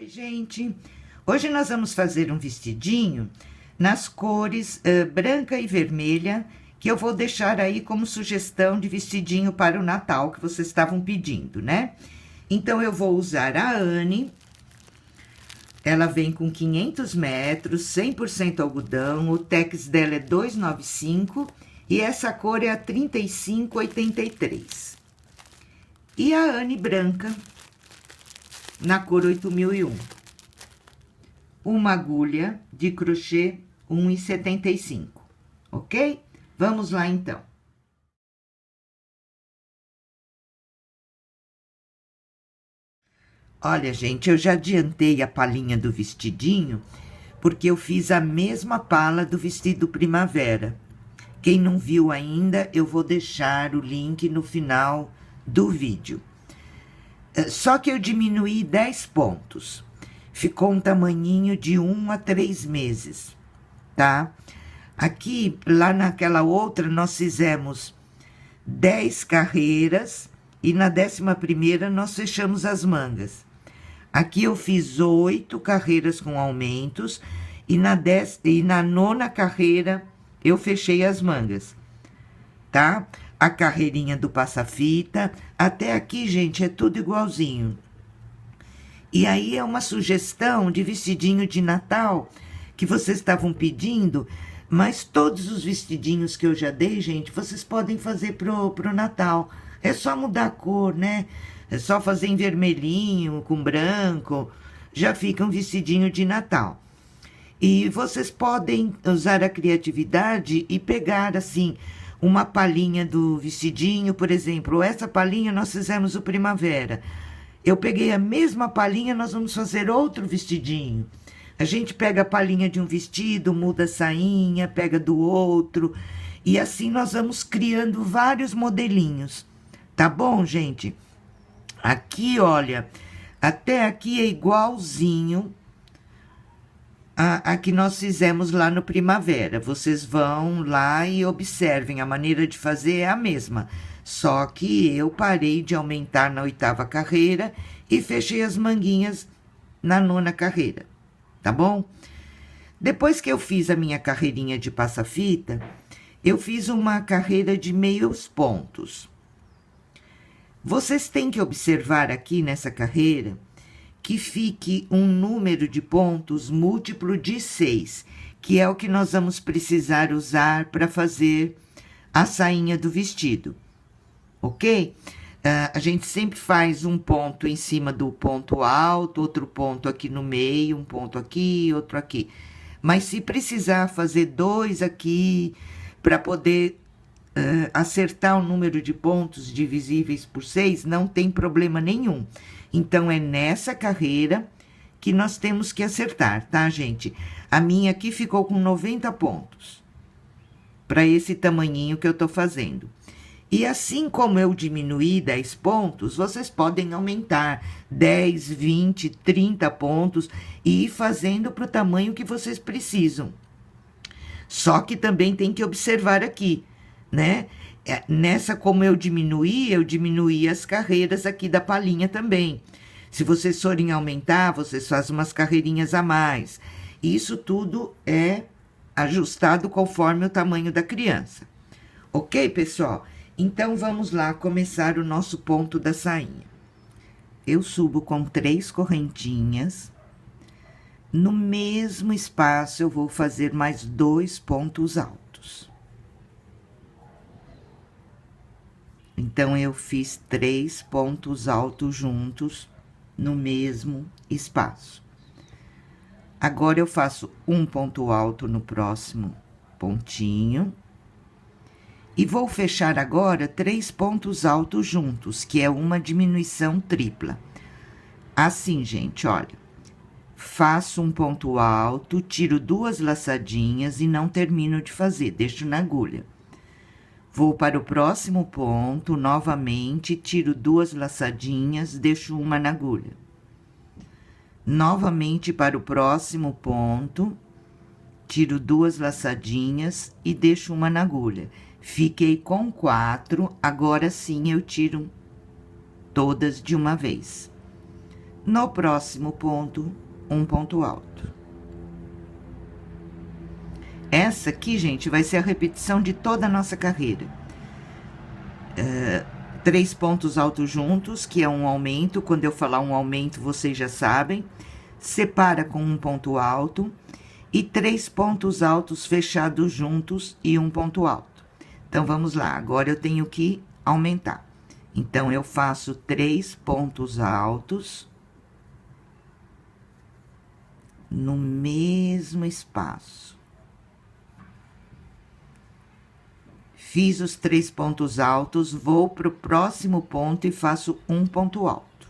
Oi, gente! Hoje nós vamos fazer um vestidinho nas cores branca e vermelha, que eu vou deixar aí como sugestão de vestidinho para o Natal, que vocês estavam pedindo, né? Então, eu vou usar a Anne. Ela vem com 500 metros, 100% algodão, o tex dela é 295 e essa cor é a 3583. E a Anne branca, na cor 8001. Uma agulha de crochê 1,75, ok? Vamos lá, então. Olha, gente, eu já adiantei a palhinha do vestidinho, porque eu fiz a mesma pala do vestido primavera. Quem não viu ainda, eu vou deixar o link no final do vídeo. Só que eu diminuí 10 pontos. Ficou um tamanhinho de 1 a 3 meses, tá? Aqui, lá naquela outra, nós fizemos 10 carreiras e na 11ª nós fechamos as mangas. Aqui eu fiz 8 carreiras com aumentos e na 9ª carreira eu fechei as mangas, tá? A carreirinha do passa-fita, até aqui, gente, é tudo igualzinho. E aí é uma sugestão de vestidinho de Natal que vocês estavam pedindo, mas todos os vestidinhos que eu já dei, gente, vocês podem fazer pro Natal. É só mudar a cor, né? É só fazer em vermelhinho, com branco, já fica um vestidinho de Natal. E vocês podem usar a criatividade e pegar, assim, uma palhinha do vestidinho, por exemplo, essa palhinha nós fizemos o primavera. Eu peguei a mesma palhinha, nós vamos fazer outro vestidinho. A gente pega a palhinha de um vestido, muda a sainha, pega do outro, e assim nós vamos criando vários modelinhos. Tá bom, gente? Aqui, olha, até aqui é igualzinho a que nós fizemos lá no primavera. Vocês vão lá e observem, a maneira de fazer é a mesma. Só que eu parei de aumentar na 8ª carreira e fechei as manguinhas na 9ª carreira, tá bom? Depois que eu fiz a minha carreirinha de passa-fita, eu fiz uma carreira de meios pontos. Vocês têm que observar aqui nessa carreira que fique um número de pontos múltiplo de 6, que é o que nós vamos precisar usar para fazer a sainha do vestido, ok? A gente sempre faz um ponto em cima do ponto alto, outro ponto aqui no meio, um ponto aqui, outro aqui. Mas se precisar fazer 2 aqui, para poder acertar o número de pontos divisíveis por 6, não tem problema nenhum. Então, é nessa carreira que nós temos que acertar, tá, gente? A minha aqui ficou com 90 pontos, para esse tamanhinho que eu tô fazendo. E assim como eu diminuí 10 pontos, vocês podem aumentar 10, 20, 30 pontos e ir fazendo para o tamanho que vocês precisam. Só que também tem que observar aqui, né? Nessa, como eu diminuí as carreiras aqui da palhinha também. Se vocês forem aumentar, vocês fazem umas carreirinhas a mais. Isso tudo é ajustado conforme o tamanho da criança. Ok, pessoal? Então, vamos lá começar o nosso ponto da sainha. Eu subo com 3 correntinhas. No mesmo espaço, eu vou fazer mais 2 pontos altos. Então, eu fiz 3 pontos altos juntos no mesmo espaço. Agora, eu faço um ponto alto no próximo pontinho. E vou fechar agora 3 pontos altos juntos, que é uma diminuição tripla. Assim, gente, olha. Faço um ponto alto, tiro 2 laçadinhas e não termino de fazer, deixo na agulha. Vou para o próximo ponto, novamente, tiro 2 laçadinhas, deixo uma na agulha. Novamente para o próximo ponto, tiro 2 laçadinhas e deixo uma na agulha. Fiquei com 4, agora sim eu tiro todas de uma vez. no próximo ponto, um ponto alto. Essa aqui, gente, vai ser a repetição de toda a nossa carreira. 3 pontos altos juntos, que é um aumento. Quando eu falar um aumento, vocês já sabem. Separa com um ponto alto. E 3 pontos altos fechados juntos e um ponto alto. Então, vamos lá. Agora, eu tenho que aumentar. Então, eu faço 3 pontos altos no mesmo espaço. Fiz os 3 pontos altos, vou para o próximo ponto e faço um ponto alto.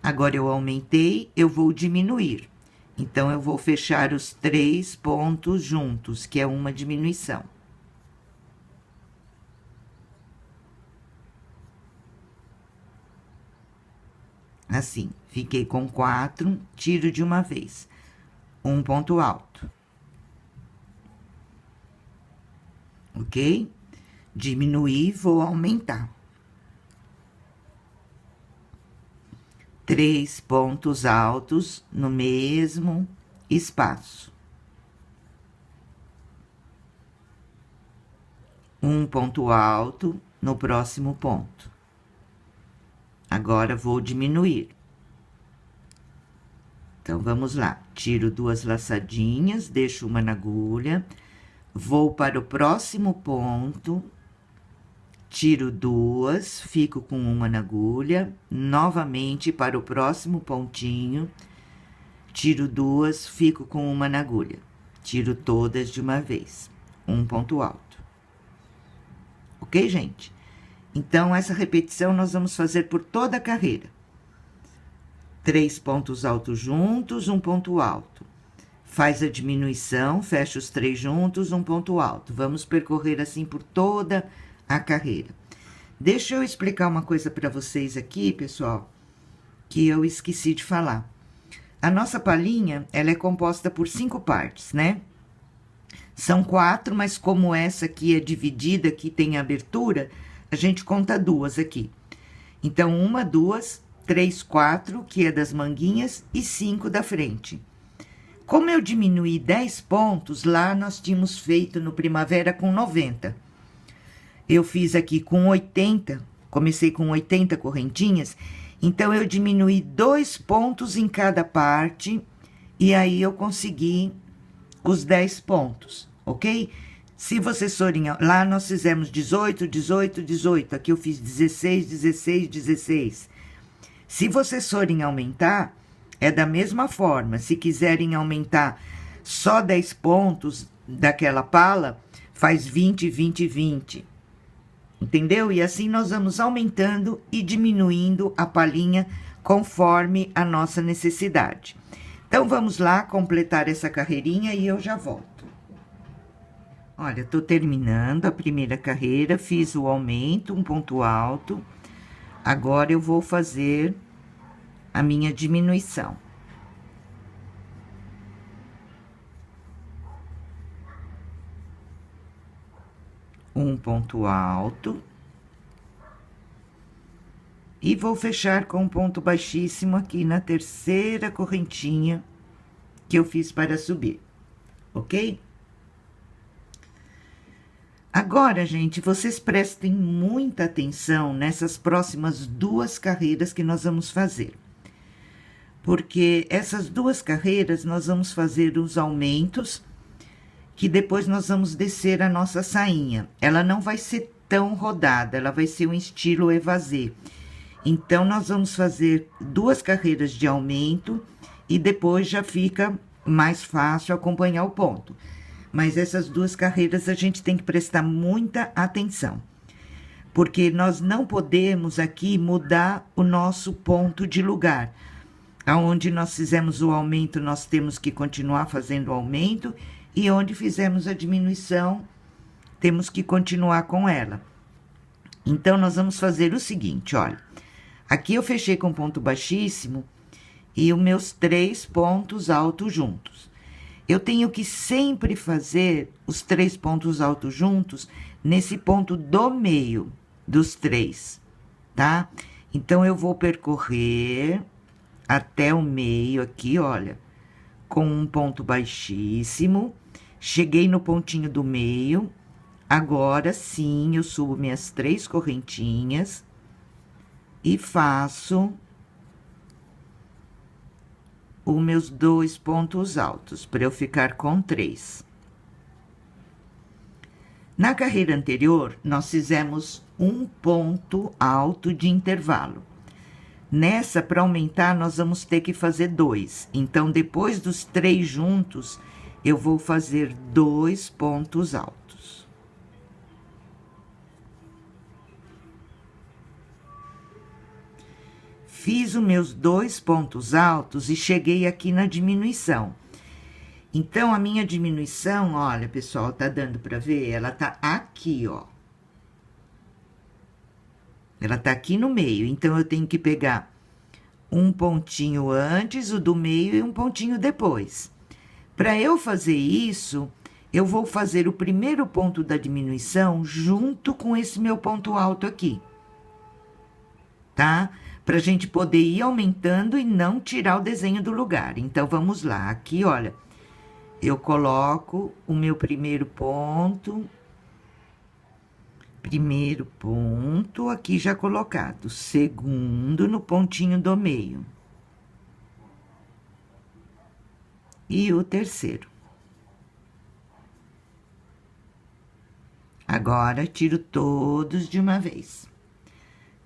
Agora, eu aumentei, eu vou diminuir. Então, eu vou fechar os 3 pontos juntos, que é uma diminuição. Assim, fiquei com 4, tiro de uma vez. Um ponto alto. Ok? Diminuir, vou aumentar. 3 pontos altos no mesmo espaço. Um ponto alto no próximo ponto. Agora, vou diminuir. Então, vamos lá. Tiro 2 laçadinhas, deixo uma na agulha. Vou para o próximo ponto, tiro 2, fico com uma na agulha, novamente para o próximo pontinho, tiro 2, fico com uma na agulha, tiro todas de uma vez, um ponto alto. Ok, gente? Então, essa repetição nós vamos fazer por toda a carreira. 3 pontos altos juntos, um ponto alto. Faz a diminuição, fecha os 3 juntos, um ponto alto. Vamos percorrer assim por toda a carreira. Deixa eu explicar uma coisa para vocês aqui, pessoal, que eu esqueci de falar. A nossa palhinha, ela é composta por 5 partes, né? São 4, mas como essa aqui é dividida, aqui tem abertura, a gente conta 2 aqui. Então, 1, 2, 3, 4, que é das manguinhas, e 5 da frente. Como eu diminuí 10 pontos, lá nós tínhamos feito no Primavera com 90. Eu fiz aqui com 80, comecei com 80 correntinhas, então eu diminuí 2 pontos em cada parte, e aí eu consegui os 10 pontos, ok? Se vocês forem, lá nós fizemos 18, 18, 18, aqui eu fiz 16, 16, 16. Se vocês forem aumentar, é da mesma forma. Se quiserem aumentar só 10 pontos daquela pala, faz 20, 20, 20. Entendeu? E assim nós vamos aumentando e diminuindo a palhinha conforme a nossa necessidade. Então, vamos lá completar essa carreirinha e eu já volto. Olha, tô terminando a primeira carreira, fiz o aumento, um ponto alto. Agora, eu vou fazer a minha diminuição. Um ponto alto. E vou fechar com um ponto baixíssimo aqui na terceira correntinha que eu fiz para subir, ok? Agora, gente, vocês prestem muita atenção nessas próximas 2 carreiras que nós vamos fazer. Porque essas 2 carreiras nós vamos fazer os aumentos, que depois nós vamos descer a nossa sainha. Ela não vai ser tão rodada, ela vai ser um estilo evasê. Então, nós vamos fazer 2 carreiras de aumento e depois já fica mais fácil acompanhar o ponto. Mas essas 2 carreiras a gente tem que prestar muita atenção. Porque nós não podemos aqui mudar o nosso ponto de lugar. Aonde nós fizemos o aumento, nós temos que continuar fazendo o aumento. E onde fizemos a diminuição, temos que continuar com ela. Então, nós vamos fazer o seguinte, olha. Aqui eu fechei com ponto baixíssimo e os meus 3 pontos altos juntos. Eu tenho que sempre fazer os 3 pontos altos juntos nesse ponto do meio dos 3, tá? Então, eu vou percorrer até o meio aqui, olha, com um ponto baixíssimo. Cheguei no pontinho do meio. Agora sim, eu subo minhas 3 correntinhas e faço os meus 2 pontos altos, para eu ficar com 3. Na carreira anterior, nós fizemos um ponto alto de intervalo. Nessa, para aumentar, nós vamos ter que fazer 2. Então, depois dos 3 juntos, eu vou fazer 2 pontos altos. Fiz os meus 2 pontos altos e cheguei aqui na diminuição. Então, a minha diminuição, olha, pessoal, tá dando para ver? Ela tá aqui, ó. Ela tá aqui no meio, então eu tenho que pegar um pontinho antes, o do meio e um pontinho depois. Para eu fazer isso, eu vou fazer o primeiro ponto da diminuição junto com esse meu ponto alto aqui. Tá? Pra gente poder ir aumentando e não tirar o desenho do lugar. Então, vamos lá. Aqui, olha, eu coloco o meu primeiro ponto aqui já colocado, segundo no pontinho do meio. E o terceiro. Agora, tiro todos de uma vez.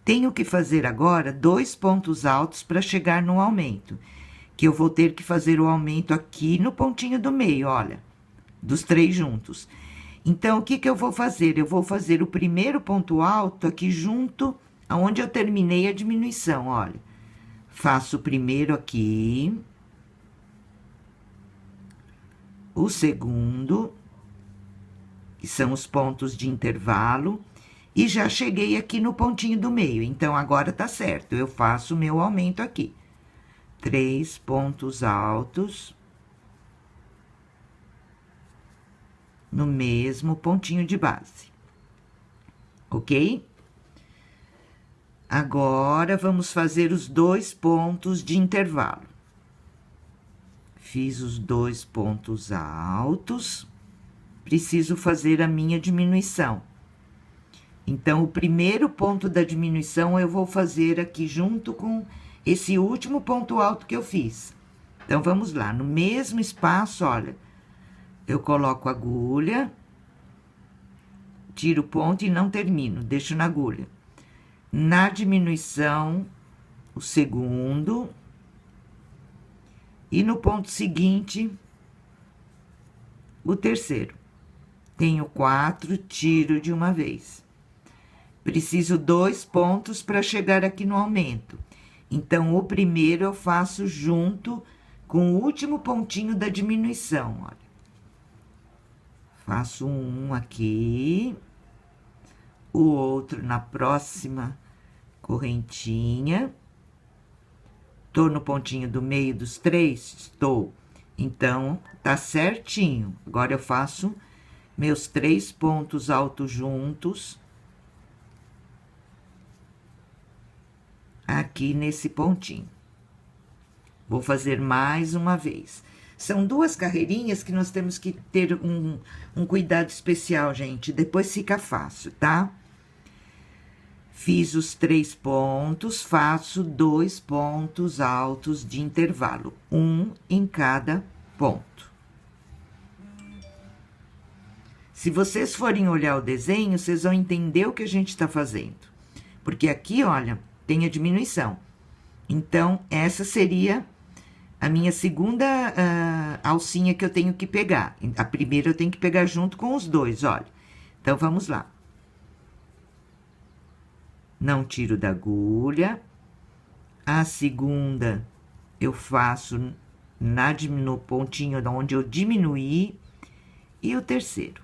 Tenho que fazer agora 2 pontos altos para chegar no aumento, que eu vou ter que fazer o aumento aqui no pontinho do meio, olha, dos 3 juntos. Então, o que que eu vou fazer? Eu vou fazer o primeiro ponto alto aqui junto aonde eu terminei a diminuição, olha. Faço o primeiro aqui, o segundo, que são os pontos de intervalo, e já cheguei aqui no pontinho do meio. Então, agora tá certo, eu faço o meu aumento aqui. 3 pontos altos no mesmo pontinho de base, ok? Agora, vamos fazer os 2 pontos de intervalo. Fiz os 2 pontos altos, preciso fazer a minha diminuição. Então, o primeiro ponto da diminuição eu vou fazer aqui junto com esse último ponto alto que eu fiz. Então, vamos lá, no mesmo espaço, olha, eu coloco a agulha, tiro o ponto e não termino, deixo na agulha. Na diminuição, o segundo, e no ponto seguinte, o terceiro. Tenho 4, tiro de uma vez. Preciso 2 pontos para chegar aqui no aumento. Então, o primeiro eu faço junto com o último pontinho da diminuição, olha. Faço um aqui, o outro na próxima correntinha. Tô no pontinho do meio dos 3? Estou. Então, tá certinho. Agora, eu faço meus 3 pontos altos juntos. Aqui nesse pontinho. Vou fazer mais uma vez. São 2 carreirinhas que nós temos que ter um cuidado especial, gente. Depois fica fácil, tá? Fiz os 3 pontos, faço 2 pontos altos de intervalo. Um em cada ponto. Se vocês forem olhar o desenho, vocês vão entender o que a gente tá fazendo. Porque aqui, olha, tem a diminuição. Então, essa seria a minha segunda alcinha que eu tenho que pegar. A primeira eu tenho que pegar junto com os 2, olha. Então, vamos lá. Não tiro da agulha. A segunda, eu faço no pontinho onde eu diminuí. E o terceiro.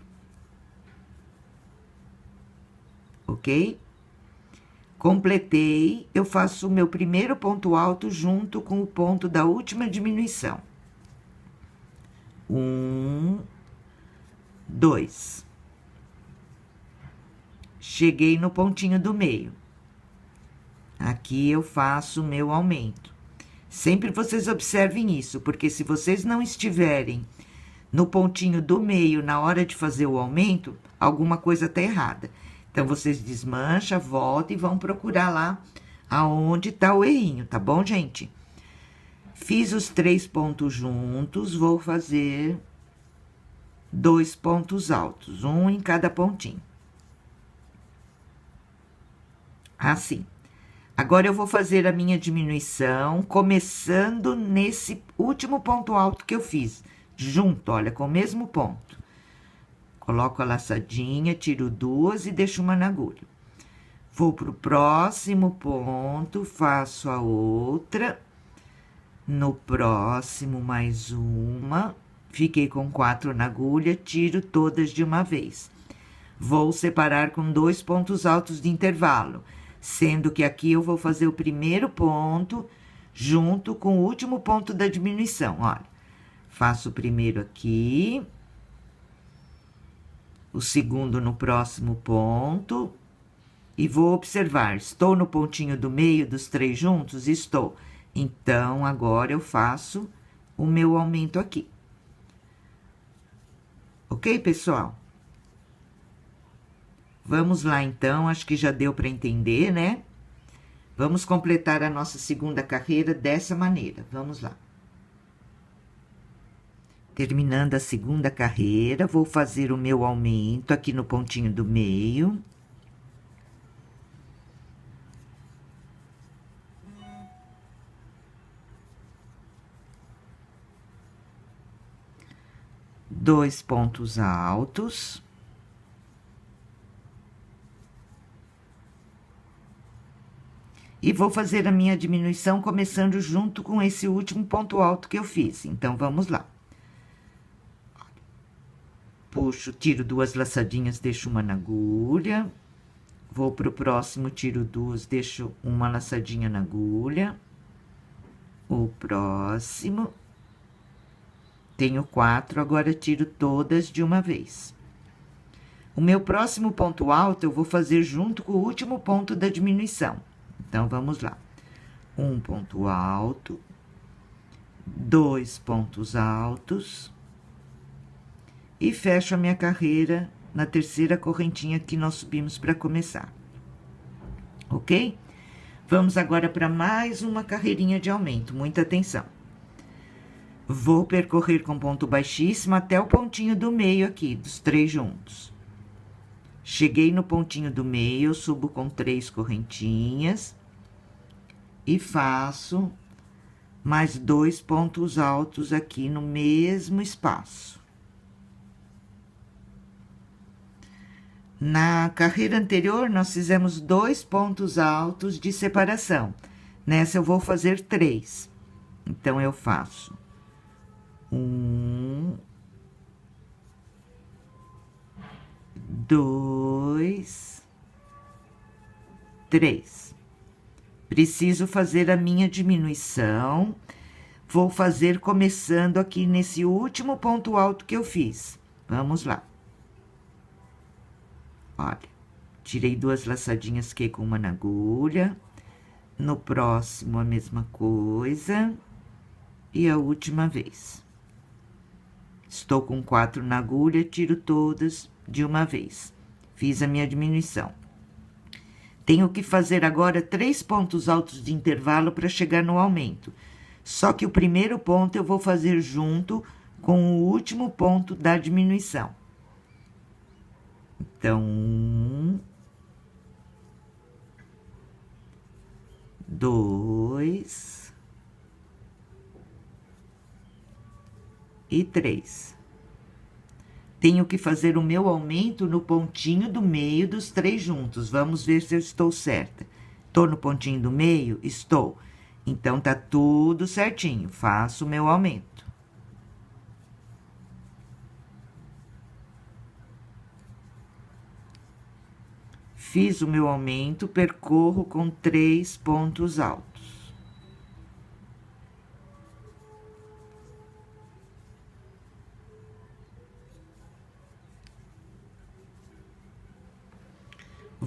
Ok? Completei, eu faço o meu primeiro ponto alto junto com o ponto da última diminuição. 1, 2. Cheguei no pontinho do meio. Aqui eu faço o meu aumento. Sempre vocês observem isso, porque se vocês não estiverem no pontinho do meio na hora de fazer o aumento, alguma coisa está errada. Então, vocês desmancham, voltam e vão procurar lá aonde está o errinho, tá bom, gente? Fiz os 3 pontos juntos, vou fazer 2 pontos altos, um em cada pontinho. Assim. Agora, eu vou fazer a minha diminuição, começando nesse último ponto alto que eu fiz. Junto, olha, com o mesmo ponto. Coloco a laçadinha, tiro 2 e deixo uma na agulha. Vou pro próximo ponto, faço a outra. No próximo, mais uma. Fiquei com 4 na agulha, tiro todas de uma vez. Vou separar com 2 pontos altos de intervalo, sendo que aqui eu vou fazer o primeiro ponto junto com o último ponto da diminuição, olha. Faço o primeiro aqui, o segundo no próximo ponto, e vou observar, estou no pontinho do meio dos 3 juntos? Estou. Então, agora eu faço o meu aumento aqui. Ok, pessoal? Vamos lá, então, acho que já deu para entender, né? Vamos completar a nossa segunda carreira dessa maneira. Vamos lá. Terminando a segunda carreira, vou fazer o meu aumento aqui no pontinho do meio. Dois pontos altos. E vou fazer a minha diminuição começando junto com esse último ponto alto que eu fiz. Então, vamos lá. Puxo, tiro 2 laçadinhas, deixo uma na agulha. Vou pro próximo, tiro 2, deixo uma laçadinha na agulha. O próximo. Tenho 4, agora tiro todas de uma vez. O meu próximo ponto alto eu vou fazer junto com o último ponto da diminuição. Então, vamos lá. Um ponto alto, 2 pontos altos. E fecho a minha carreira na terceira correntinha que nós subimos para começar. Ok? Vamos agora para mais uma carreirinha de aumento, muita atenção. Vou percorrer com ponto baixíssimo até o pontinho do meio aqui, dos 3 juntos. Cheguei no pontinho do meio, subo com 3 correntinhas. E faço mais 2 pontos altos aqui no mesmo espaço. Na carreira anterior, nós fizemos 2 pontos altos de separação. Nessa, eu vou fazer 3. Então, eu faço 1, 2, 3. Preciso fazer a minha diminuição. Vou fazer começando aqui nesse último ponto alto que eu fiz. Vamos lá. Olha, tirei 2 laçadinhas que com uma na agulha. No próximo, a mesma coisa. E a última vez. Estou com 4 na agulha, tiro todas de uma vez. Fiz a minha diminuição. Tenho que fazer agora 3 pontos altos de intervalo para chegar no aumento. Só que o primeiro ponto eu vou fazer junto com o último ponto da diminuição. Então, 1, 2 e 3. Tenho que fazer o meu aumento no pontinho do meio dos 3 juntos. Vamos ver se eu estou certa. Estou no pontinho do meio? Estou. Então, tá tudo certinho. Faço o meu aumento. Fiz o meu aumento, percorro com 3 pontos altos.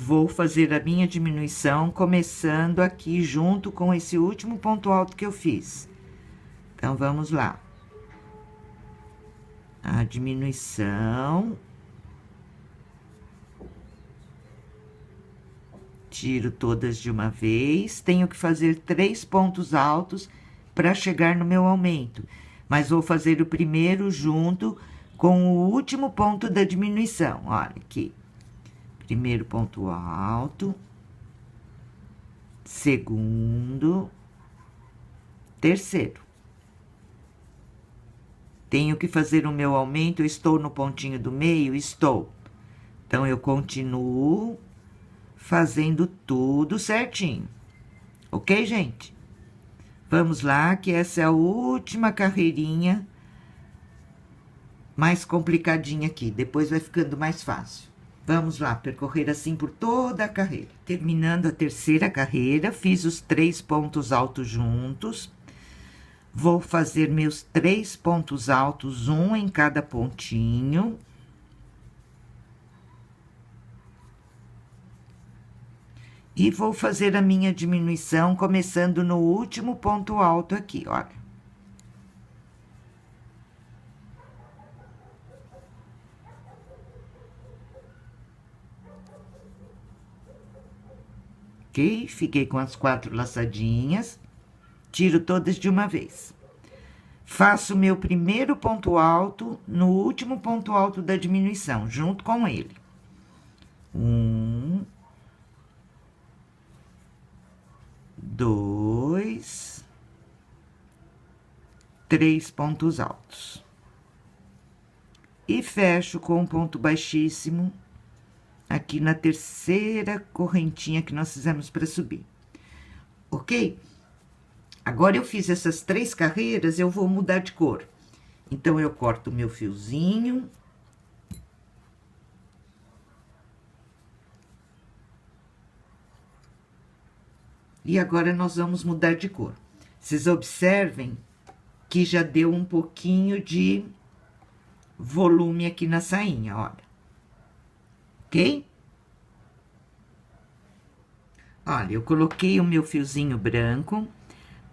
vou fazer a minha diminuição começando aqui junto com esse último ponto alto que eu fiz. Então, vamos lá. A diminuição. Tiro todas de uma vez. Tenho que fazer 3 pontos altos para chegar no meu aumento. Mas vou fazer o primeiro junto com o último ponto da diminuição. Olha aqui. Primeiro ponto alto. Segundo. Terceiro. Tenho que fazer o meu aumento, eu estou no pontinho do meio? Estou. Então, eu continuo fazendo tudo certinho. Ok, gente? Vamos lá, que essa é a última carreirinha mais complicadinha aqui. Depois vai ficando mais fácil. Vamos lá, percorrer assim por toda a carreira. Terminando a terceira carreira, fiz os 3 pontos altos juntos. Vou fazer meus 3 pontos altos, um em cada pontinho. E vou fazer a minha diminuição começando no último ponto alto aqui, olha. Ok? Fiquei com as 4 laçadinhas. Tiro todas de uma vez. Faço meu primeiro ponto alto no último ponto alto da diminuição, junto com ele. 1, 2, 3 pontos altos. E fecho com um ponto baixíssimo aqui na terceira correntinha que nós fizemos para subir. Ok? Agora, eu fiz essas 3 carreiras, eu vou mudar de cor. Então, eu corto o meu fiozinho. E agora, nós vamos mudar de cor. Vocês observem que já deu um pouquinho de volume aqui na sainha, olha. Ok? Olha, eu coloquei o meu fiozinho branco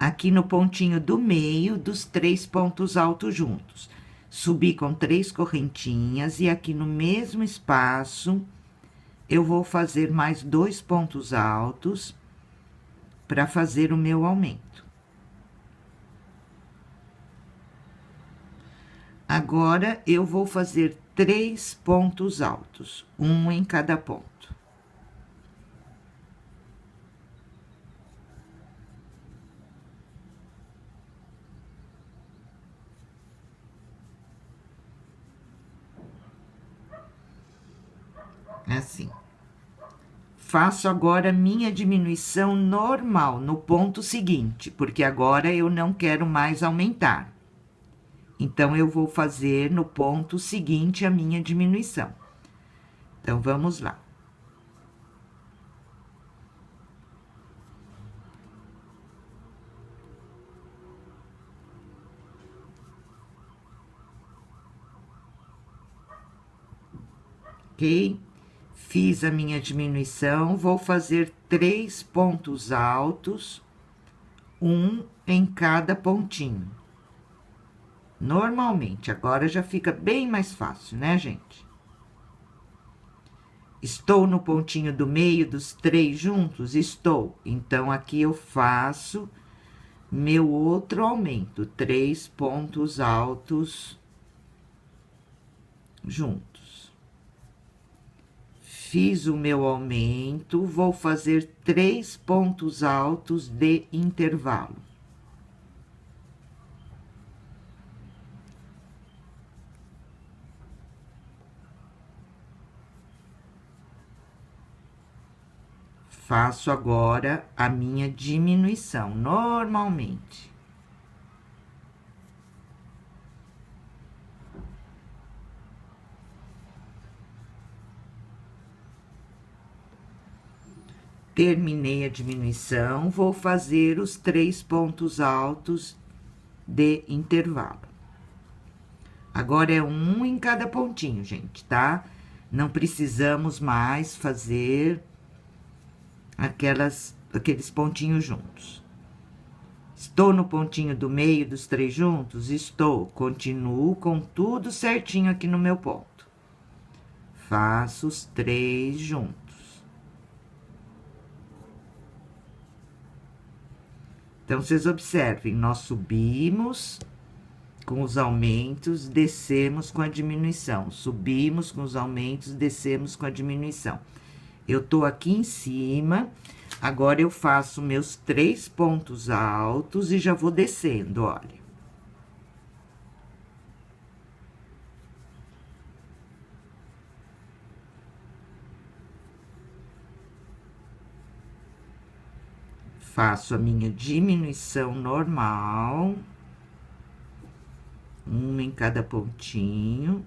aqui no pontinho do meio dos 3 pontos altos juntos. Subi com 3 correntinhas e aqui no mesmo espaço, eu vou fazer mais 2 pontos altos para fazer o meu aumento. Agora, eu vou fazer 3 pontos altos, um em cada ponto. Assim. Faço agora minha diminuição normal no ponto seguinte, porque agora eu não quero mais aumentar. Então, eu vou fazer no ponto seguinte a minha diminuição. Então, vamos lá. Ok? Fiz a minha diminuição, vou fazer 3 pontos altos, um em cada pontinho. Normalmente, agora já fica bem mais fácil, né, gente? Estou no pontinho do meio dos 3 juntos? Estou. Então, aqui eu faço meu outro aumento, 3 pontos altos juntos. Fiz o meu aumento, vou fazer 3 pontos altos de intervalo. Faço agora a minha diminuição, normalmente. Terminei a diminuição, vou fazer os 3 pontos altos de intervalo. Agora, é um em cada pontinho, gente, tá? Não precisamos mais fazer aqueles pontinhos juntos. Estou no pontinho do meio dos 3 juntos? Estou. Continuo com tudo certinho aqui no meu ponto. Faço os 3 juntos. Então, vocês observem, nós subimos com os aumentos, descemos com a diminuição. Subimos com os aumentos, descemos com a diminuição. Eu tô aqui em cima, agora eu faço meus 3 pontos altos e já vou descendo, olha. Faço a minha diminuição normal. Uma em cada pontinho.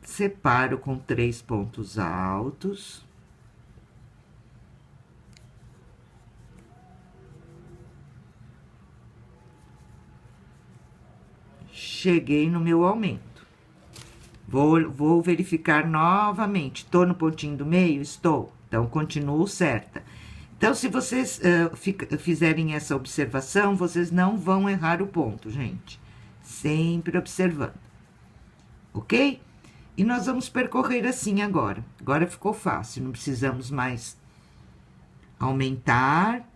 Separo com 3 pontos altos. Cheguei no meu aumento. Vou verificar novamente. Tô no pontinho do meio? Estou. Então, continuo certa. Então, se vocês fizerem essa observação, vocês não vão errar o ponto, gente. Sempre observando. Ok? E nós vamos percorrer assim agora. Agora ficou fácil, não precisamos mais aumentar.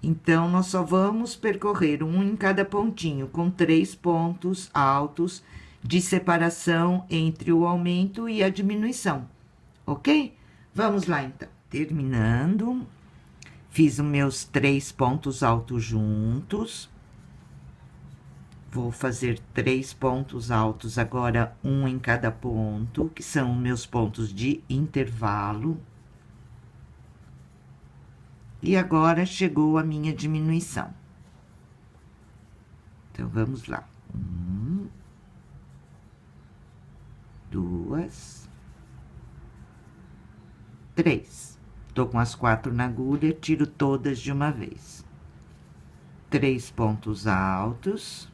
Então, nós só vamos percorrer um em cada pontinho, com 3 pontos altos de separação entre o aumento e a diminuição. Ok? Vamos lá, então. Terminando. Fiz os meus 3 pontos altos juntos. Vou fazer 3 pontos altos agora, um em cada ponto, que são meus pontos de intervalo. E agora chegou a minha diminuição. Então, vamos lá. 1, 2, 3. Tô com as 4 na agulha, tiro todas de uma vez. 3 pontos altos.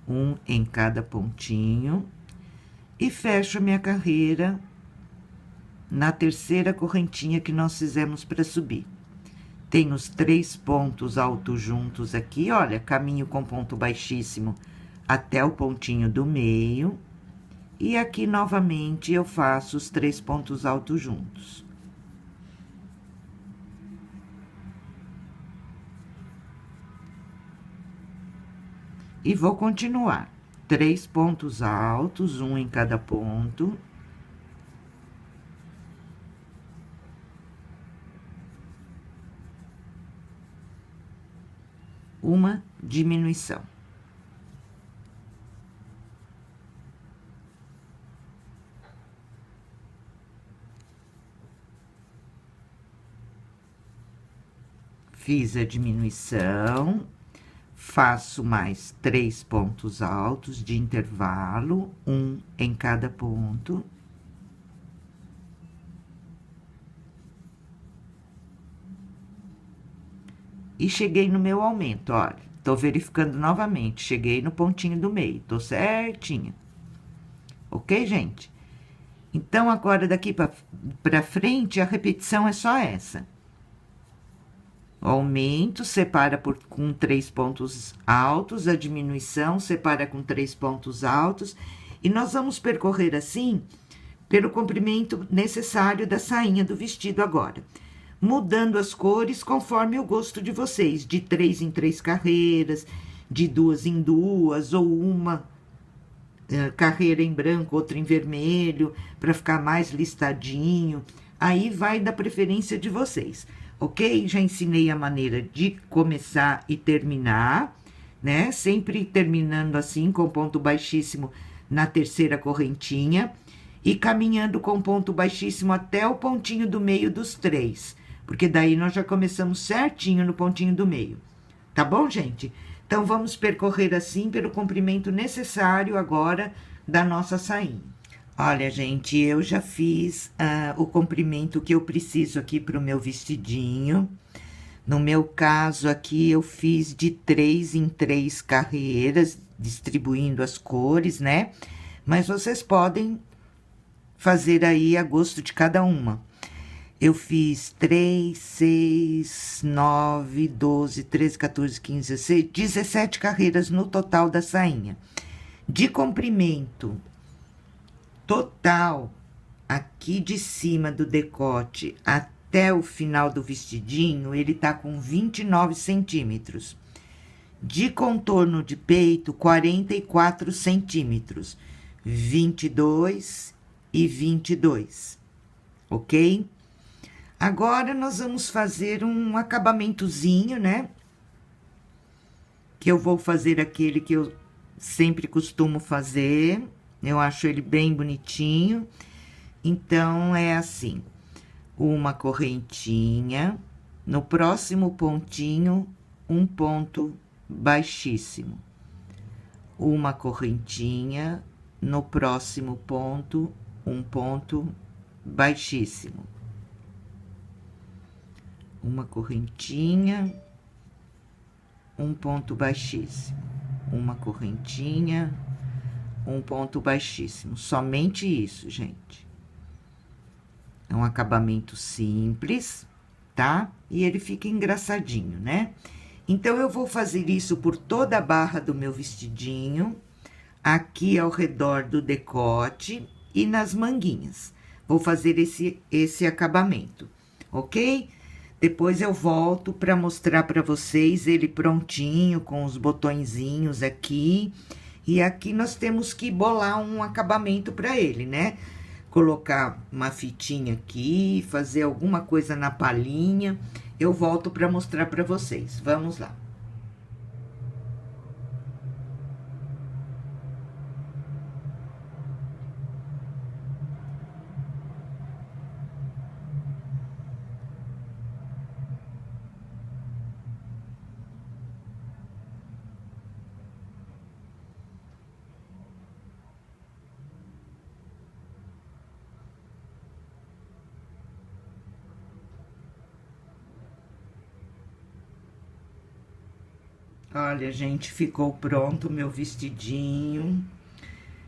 Um em cada pontinho. E fecho a minha carreira na terceira correntinha que nós fizemos para subir. Tenho os 3 pontos altos juntos aqui, olha, caminho com ponto baixíssimo até o pontinho do meio. E aqui, novamente, eu faço os 3 pontos altos juntos. E vou continuar. 3 pontos altos, um em cada ponto. Uma diminuição. Fiz a diminuição, faço mais 3 pontos altos de intervalo, um em cada ponto. E cheguei no meu aumento, olha, tô verificando novamente, cheguei no pontinho do meio, tô certinha. Ok, gente? Então, agora daqui pra frente, a repetição é só essa. O aumento separa com 3 pontos altos, a diminuição separa com 3 pontos altos, e nós vamos percorrer assim, pelo comprimento necessário da sainha do vestido agora. Mudando as cores conforme o gosto de vocês, de 3 em 3 carreiras, de 2 em 2, ou uma carreira em branco, outra em vermelho, para ficar mais listadinho. Aí vai da preferência de vocês, ok? Já ensinei a maneira de começar e terminar, né? Sempre terminando assim, com ponto baixíssimo na terceira correntinha, e caminhando com ponto baixíssimo até o pontinho do meio dos 3, porque daí nós já começamos certinho no pontinho do meio. Tá bom, gente? Então, vamos percorrer assim pelo comprimento necessário agora da nossa sainha. Olha, gente, eu já fiz o comprimento que eu preciso aqui pro meu vestidinho. No meu caso aqui, eu fiz de 3 em 3 carreiras, distribuindo as cores, né? Mas vocês podem fazer aí a gosto de cada uma. Eu fiz 3, 6, 9, 12, 13, 14, 15, 16, 17 carreiras no total da sainha. De comprimento total, aqui de cima do decote até o final do vestidinho, ele tá com 29 centímetros. De contorno de peito, 44 centímetros, 22 e 22, ok? Agora, nós vamos fazer um acabamentozinho, né? Que eu vou fazer aquele que eu sempre costumo fazer. Eu acho ele bem bonitinho. Então, é assim. Uma correntinha. No próximo pontinho, um ponto baixíssimo. Uma correntinha. No próximo ponto, um ponto baixíssimo. Uma correntinha, um ponto baixíssimo, uma correntinha, um ponto baixíssimo. Somente isso, gente. É um acabamento simples, tá? E ele fica engraçadinho, né? Então, eu vou fazer isso por toda a barra do meu vestidinho, aqui ao redor do decote e nas manguinhas. Vou fazer esse acabamento, ok? Depois eu volto para mostrar para vocês ele prontinho, com os botõezinhos aqui. E aqui nós temos que bolar um acabamento para ele, né? Colocar uma fitinha aqui, fazer alguma coisa na palhinha. Eu volto para mostrar para vocês. Vamos lá. Olha, gente, ficou pronto o meu vestidinho,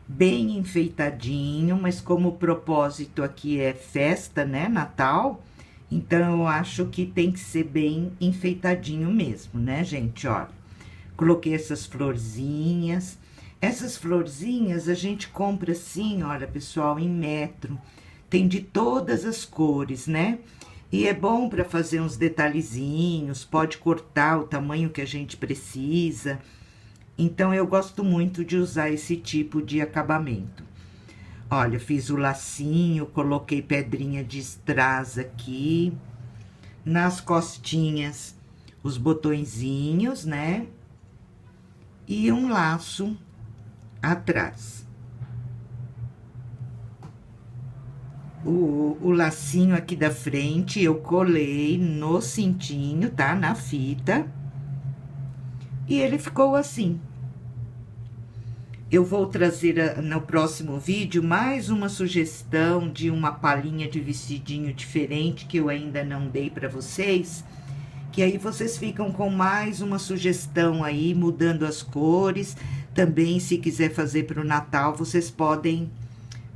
bem enfeitadinho, mas como o propósito aqui é festa, né, Natal, então eu acho que tem que ser bem enfeitadinho mesmo, né, gente? Olha, coloquei essas florzinhas. Essas florzinhas a gente compra assim, olha, pessoal, em metro. Tem de todas as cores, né? E é bom para fazer uns detalhezinhos, pode cortar o tamanho que a gente precisa. Então, eu gosto muito de usar esse tipo de acabamento. Olha, fiz o lacinho, coloquei pedrinha de strass aqui. Nas costinhas, os botõezinhos, né? E um laço atrás. O lacinho aqui da frente, eu colei no cintinho, tá? Na fita. E ele ficou assim. Eu vou trazer no próximo vídeo mais uma sugestão de uma palhinha de vestidinho diferente que eu ainda não dei pra vocês. Que aí vocês ficam com mais uma sugestão aí, mudando as cores. Também, se quiser fazer pro Natal, vocês podem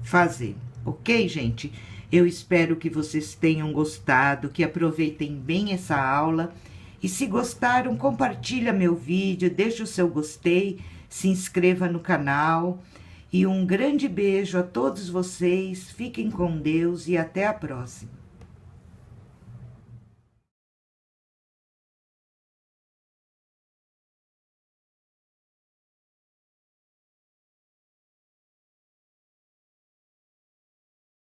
fazer. Ok, gente? Eu espero que vocês tenham gostado, que aproveitem bem essa aula. E se gostaram, compartilha meu vídeo, deixa o seu gostei, se inscreva no canal. E um grande beijo a todos vocês, fiquem com Deus e até a próxima.